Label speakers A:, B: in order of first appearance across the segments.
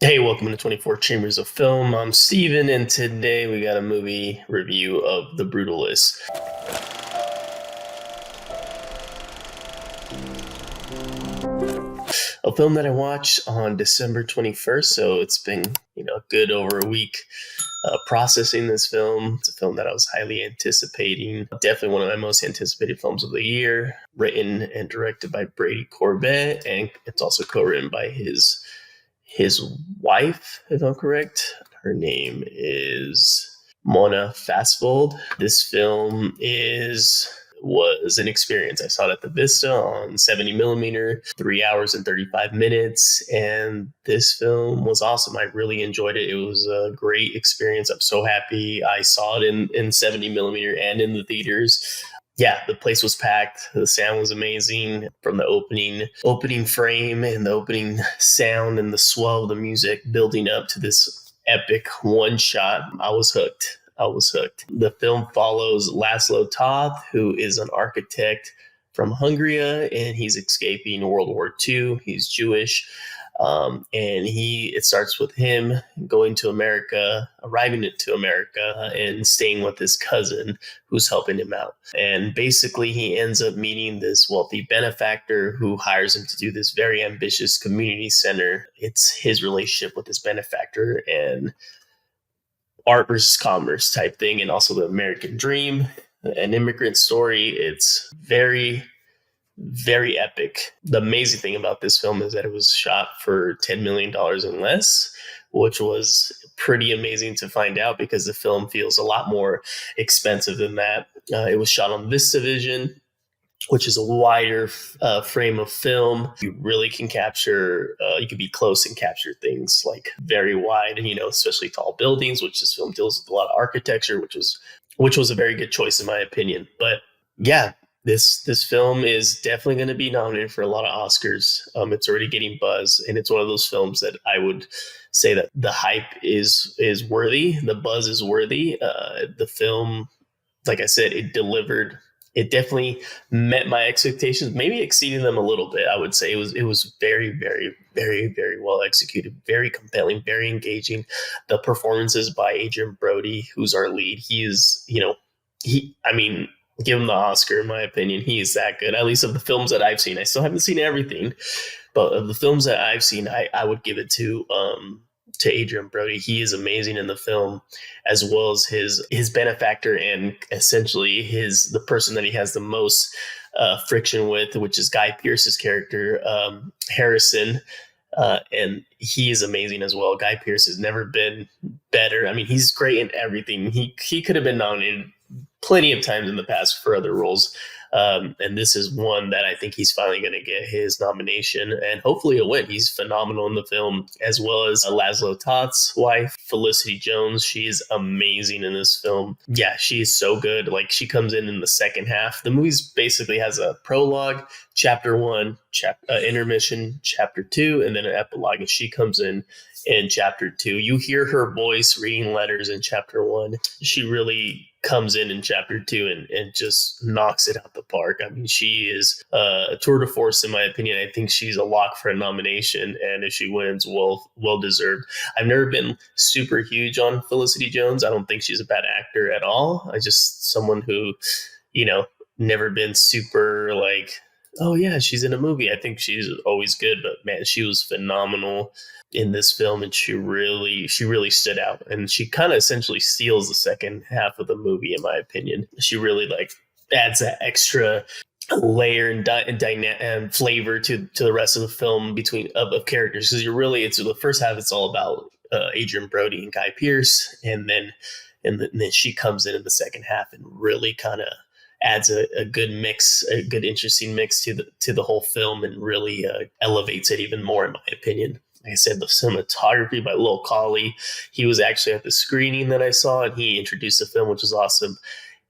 A: Hey, welcome to 24 Chambers of Film. I'm Steven, and today we got a movie review of The Brutalist, a film that I watched on December 21st. So it's been, good over a week processing this film. It's a film that I was highly anticipating. Definitely one of my most anticipated films of the year, written and directed by Brady Corbet, and it's also co-written by his wife, if I'm correct. Her name is Mona Fastfold. This film was an experience. I saw it at the Vista on 70 millimeter, 3 hours and 35 minutes. And this film was awesome. I really enjoyed it. It was a great experience. I'm so happy I saw it in 70 millimeter and in the theaters. Yeah, the place was packed. The sound was amazing from the opening frame and the opening sound and the swell of the music building up to this epic one shot. I was hooked. I was hooked. The film follows Laszlo Toth, who is an architect from Hungary, and he's escaping World War II. He's Jewish. And it starts with him going to America, arriving to America, and staying with his cousin who's helping him out. And basically, he ends up meeting this wealthy benefactor who hires him to do this very ambitious community center. It's his relationship with this benefactor and art versus commerce type thing, and also the American dream, an immigrant story. It's very, very epic. The amazing thing about this film is that it was shot for $10 million and less, which was pretty amazing to find out because the film feels a lot more expensive than that. It was shot on VistaVision, which is a wider frame of film. You really can capture, you can be close and capture things like very wide, and especially tall buildings, which this film deals with a lot of architecture, which was a very good choice in my opinion. But yeah, this film is definitely going to be nominated for a lot of Oscars. It's already getting buzz, and it's one of those films that I would say that the hype is worthy, the buzz is worthy. The film, like I said, it delivered. It definitely met my expectations, maybe exceeding them a little bit. I would say it was very, very, very, very well executed, very compelling, very engaging. The performances by Adrian Brody, who's our lead, he is, I mean, give him the Oscar in my opinion. He is that good. At least of the films that I've seen, I still haven't seen everything, but of the films that I've seen, I would give it to Adrian Brody. He is amazing in the film, as well as his benefactor and essentially the person that he has the most friction with, which is Guy Pearce's character, Harrison. And he is amazing as well. Guy Pearce has never been better. I mean, he's great in everything. He could have been nominated plenty of times in the past for other roles. And this is one that I think he's finally going to get his nomination, and hopefully he'll win. He's phenomenal in the film, as well as Laszlo Toth's wife, Felicity Jones. She is amazing in this film. Yeah, she is so good. Like, she comes in the second half. The movie basically has a prologue, chapter one, intermission, chapter two, and then an epilogue. And she comes in chapter two. You hear her voice reading letters in chapter one. She really comes in chapter two and just knocks it out the park. I mean, she is a tour de force in my opinion. I think she's a lock for a nomination, and if she wins, well deserved. I've never been super huge on Felicity Jones. I don't think she's a bad actor at all. I just someone who, never been super like, oh yeah, she's in a movie. I think she's always good, but man, she was phenomenal in this film, and she really stood out, and she kind of essentially steals the second half of the movie in my opinion. She really like adds that extra layer and flavor to the rest of the film between of characters, because it's the first half, it's all about Adrian Brody and Guy Pearce, and then she comes in the second half and really kind of adds a good mix, a good interesting mix to the whole film, and really elevates it even more in my opinion. Like I said, the cinematography by Lil Collie, he was actually at the screening that I saw, and he introduced the film, which was awesome.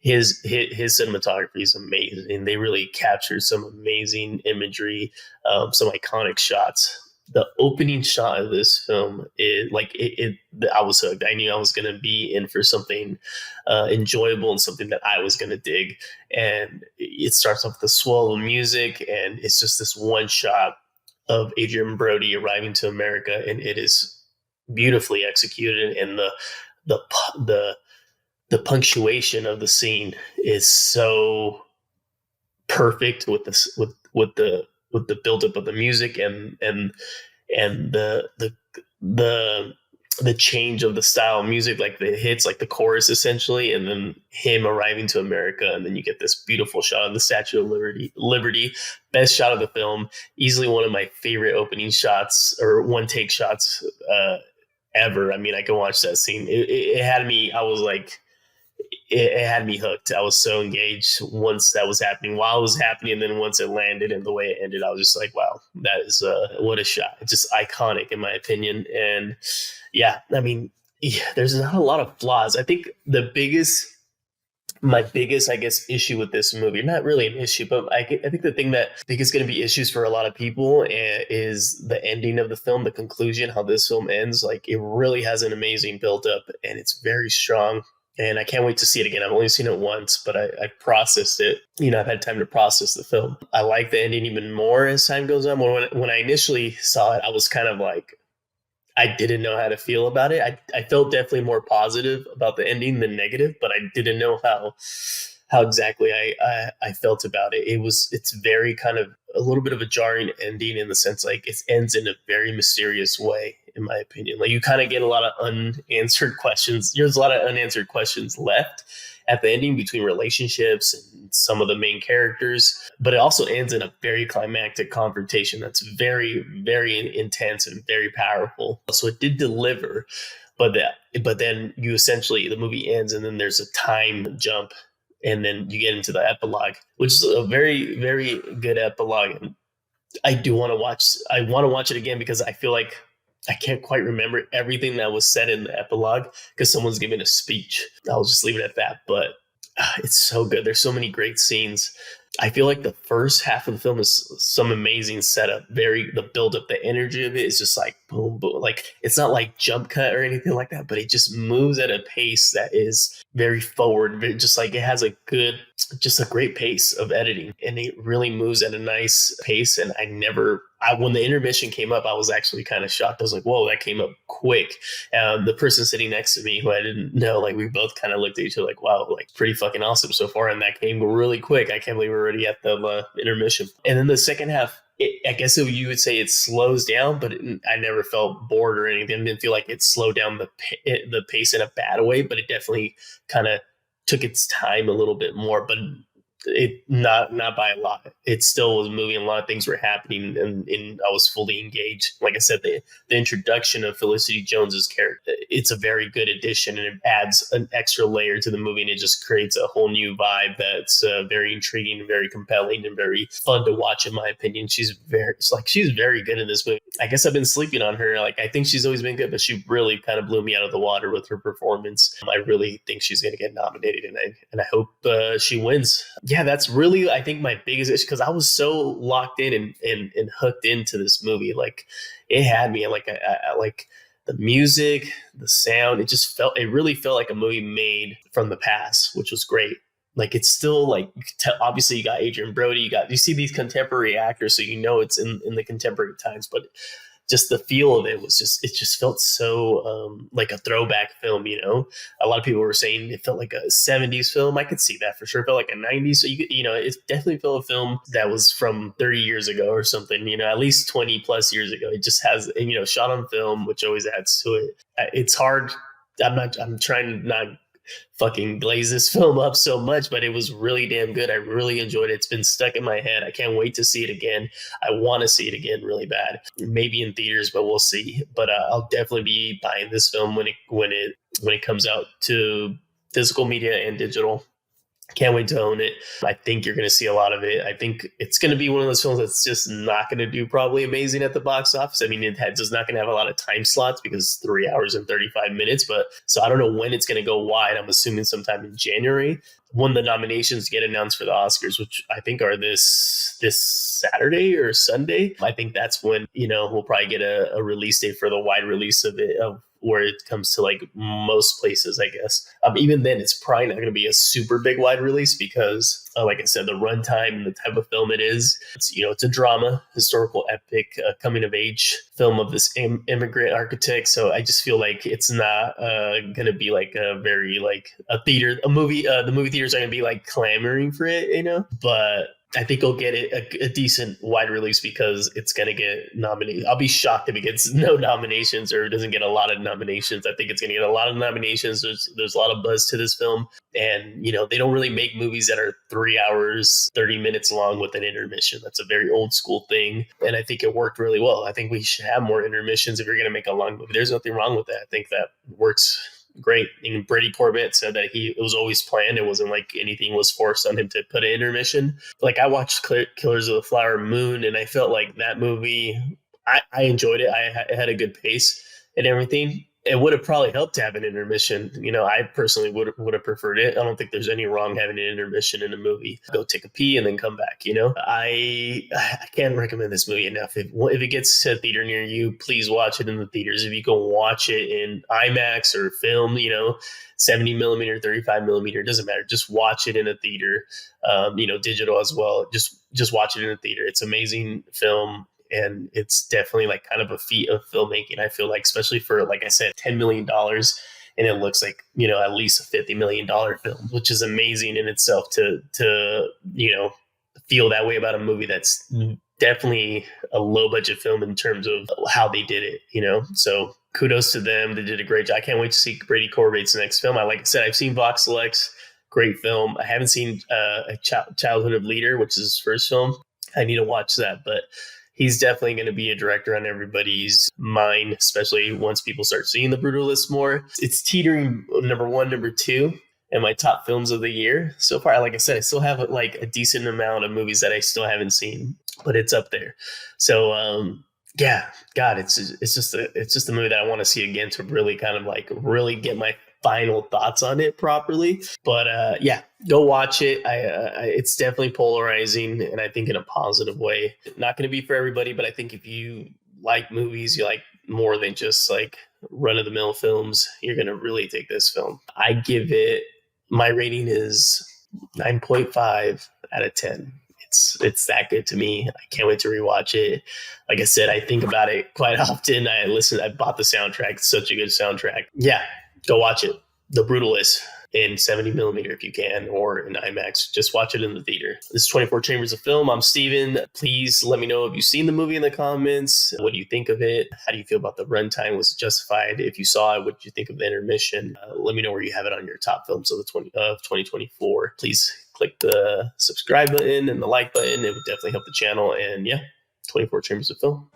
A: His cinematography is amazing. They really captured some amazing imagery, some iconic shots. The opening shot of this film is like I was hooked. I knew I was going to be in for something enjoyable and something that I was going to dig. And it starts off with the swell of music, and it's just this one shot of Adrian Brody arriving to America, and it is beautifully executed, and the the the punctuation of the scene is so perfect with this with the buildup of the music, and the change of the style of music, like the hits, like the chorus essentially, and then him arriving to America, and then you get this beautiful shot of the Statue of Liberty, best shot of the film, easily one of my favorite opening shots or one take shots ever. I mean, I can watch that scene. It had me. I was like, it had me hooked. I was so engaged once that was happening, while it was happening, and then once it landed and the way it ended, I was just like, wow, that is what a shot. It's just iconic in my opinion. And yeah, I mean, yeah, there's not a lot of flaws. I think my biggest, I guess, issue with this movie, not really an issue, but I think the thing that I think is going to be issues for a lot of people is the ending of the film, the conclusion, how this film ends. Like, it really has an amazing build up, and it's very strong. And I can't wait to see it again. I've only seen it once, but I processed it. You know, I've had time to process the film. I like the ending even more as time goes on. When I initially saw it, I was kind of like, I didn't know how to feel about it. I felt definitely more positive about the ending than negative, but I didn't know how exactly I felt about it. It's very kind of a little bit of a jarring ending in the sense like it ends in a very mysterious way, in my opinion. Like, you kind of get a lot of unanswered questions. There's a lot of unanswered questions left at the ending between relationships and some of the main characters, but it also ends in a very climactic confrontation that's very, very intense and very powerful. So it did deliver, but then you essentially, the movie ends and then there's a time jump, and then you get into the epilogue, which is a very, very good epilogue. And I want to watch it again because I feel like I can't quite remember everything that was said in the epilogue because someone's giving a speech. I'll just leave it at that. But it's so good. There's so many great scenes. I feel like the first half of the film is some amazing setup. The build up, the energy of it is just like boom, boom. Like, it's not like jump cut or anything like that, but it just moves at a pace that is very forward. Just like it has just a great pace of editing, and it really moves at a nice pace. And when the intermission came up, I was actually kind of shocked. I was like, whoa, that came up quick. The person sitting next to me, who I didn't know, like, we both kind of looked at each other like, wow, like, pretty fucking awesome so far. And that came really quick. I can't believe we're already at the intermission. And then the second half, I guess you would say it slows down, but I never felt bored or anything. I didn't feel like it slowed down the pace in a bad way, but it definitely kind of took its time a little bit more. But it not by a lot. It still was moving. A lot of things were happening, and I was fully engaged. Like I said, the introduction of Felicity Jones's character, it's a very good addition, and it adds an extra layer to the movie, and it just creates a whole new vibe that's very intriguing, very compelling, and very fun to watch. In my opinion, she's very good in this movie. I guess I've been sleeping on her. Like, I think she's always been good, but she really kind of blew me out of the water with her performance. I really think she's going to get nominated, and I hope she wins. Yeah, that's really, I think, my biggest issue, because I was so locked in and hooked into this movie. Like, it had me. Like, I like the music, the sound. It really felt like a movie made from the past, which was great. Like, it's still like, obviously you got Ariden Brody, you see these contemporary actors, so you know it's in the contemporary times, but just the feel of it just felt so like a throwback film. A lot of people were saying it felt like a 70s film. I could see that for sure. It felt like a 90s. So it definitely felt a film that was from 30 years ago or something, at least 20 plus years ago. It just has, shot on film, which always adds to it. It's hard. I'm trying to not fucking glaze this film up so much, but it was really damn good. I really enjoyed it. It's been stuck in my head. I can't wait to see it again. I want to see it again really bad. Maybe in theaters, but we'll see. But I'll definitely be buying this film when it comes out to physical media and digital. Can't wait to own it. I think you're going to see a lot of it. I think it's going to be one of those films that's just not going to do probably amazing at the box office. I mean, it's not going to have a lot of time slots because it's 3 hours and 35 minutes. But so I don't know when it's going to go wide. I'm assuming sometime in January, when the nominations get announced for the Oscars, which I think are this Saturday or Sunday. I think that's when, we'll probably get a release date for the wide release of it, of where it comes to like most places, I guess. Even then, it's probably not going to be a super big wide release because, like I said, the runtime and the type of film it is. It's a drama, historical epic, coming of age film of this immigrant architect. So I just feel like it's not going to be like a very like a movie. The movie theaters are going to be like clamoring for it, but I think it'll get a decent wide release because it's going to get nominated. I'll be shocked if it gets no nominations or it doesn't get a lot of nominations. I think it's going to get a lot of nominations. There's a lot of buzz to this film. And, they don't really make movies that are 3 hours, 30 minutes long with an intermission. That's a very old school thing. And I think it worked really well. I think we should have more intermissions if you're going to make a long movie. There's nothing wrong with that. I think that works great. And Brady Corbet said that it was always planned. It wasn't like anything was forced on him to put an intermission. Like I watched Killers of the Flower Moon, and I felt like that movie, I enjoyed it. It had a good pace and everything. It would have probably helped to have an intermission. I personally would have preferred it. I don't think there's any wrong having an intermission in a movie. Go take a pee and then come back. I can't recommend this movie enough. If it gets to a theater near you, please watch it in the theaters. If you can watch it in IMAX or film, 70 millimeter, 35 millimeter, doesn't matter. Just watch it in a theater, digital as well. Just watch it in a theater. It's an amazing film. And it's definitely like kind of a feat of filmmaking. I feel like, especially for, like I said, $10 million, and it looks like, at least a $50 million film, which is amazing in itself to feel that way about a movie that's definitely a low budget film in terms of how they did it, So kudos to them. They did a great job. I can't wait to see Brady Corbett's next film. Like I said, I've seen Voxelex, great film. I haven't seen a Childhood of Leader, which is his first film. I need to watch that, but he's definitely going to be a director on everybody's mind, especially once people start seeing The Brutalist more. It's teetering number 1, number 2 in my top films of the year so far. Like I said, I still have like a decent amount of movies that I still haven't seen, but it's up there. So, yeah, God, it's just a movie that I want to see again to really kind of like really get my final thoughts on it properly. But yeah, go watch it. It's definitely polarizing, and I think in a positive way. Not going to be for everybody, but I think if you like movies, you like more than just like run-of-the-mill films, you're going to really take this film. I give it, my rating is 9.5 out of 10. It's that good to me. I can't wait to rewatch it. Like I said, I think about it quite often. I bought the soundtrack. It's such a good soundtrack. Yeah, go watch it. The Brutalist in 70 millimeter if you can, or in IMAX. Just watch it in the theater. This is 24 Chambers of Film. I'm Steven. Please let me know if you've seen the movie in the comments. What do you think of it? How do you feel about the runtime? Was it justified? If you saw it, what did you think of the intermission? Let me know where you have it on your top films of 2024. Please click the subscribe button and the like button. It would definitely help the channel. And yeah, 24 Chambers of Film.